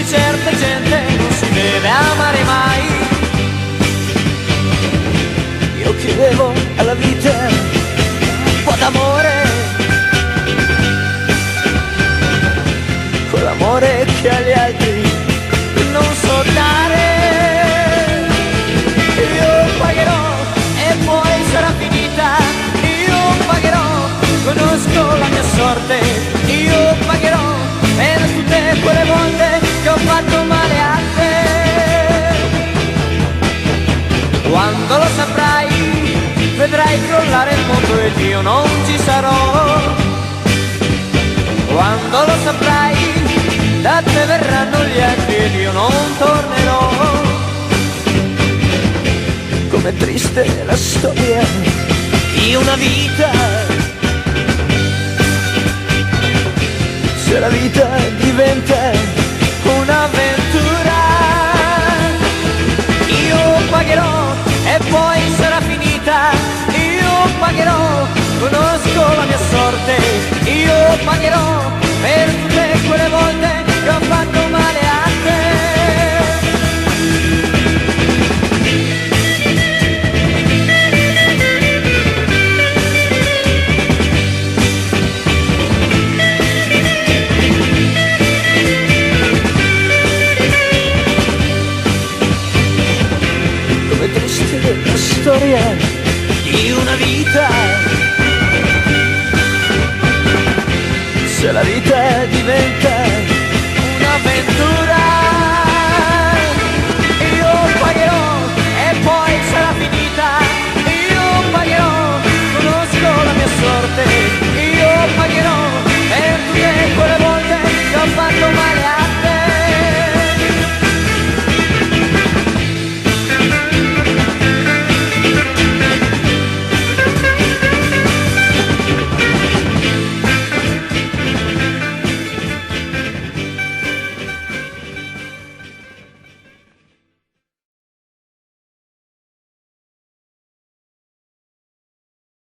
certa gente non si deve amare mai. Io chiedevo alla vita un po' d'amore, quell'amore che agli altri non so dare. Io pagherò e poi sarà finita. Io pagherò, conosco la mia sorte. Io pagherò per tutte quelle volte che ho fatto male a te. Quando lo saprai, vedrai crollare il mondo ed io non ci sarò. Quando lo saprai, da te verranno gli altri ed io non tornerò. Com'è triste la storia di una vita, se la vita diventa un'avventura. Io pagherò e poi sarà finita. Io pagherò, conosco la mia sorte. Io pagherò per tutte quelle volte che ho fatto male a te. Come triste la storia di una vita, se la vita diventa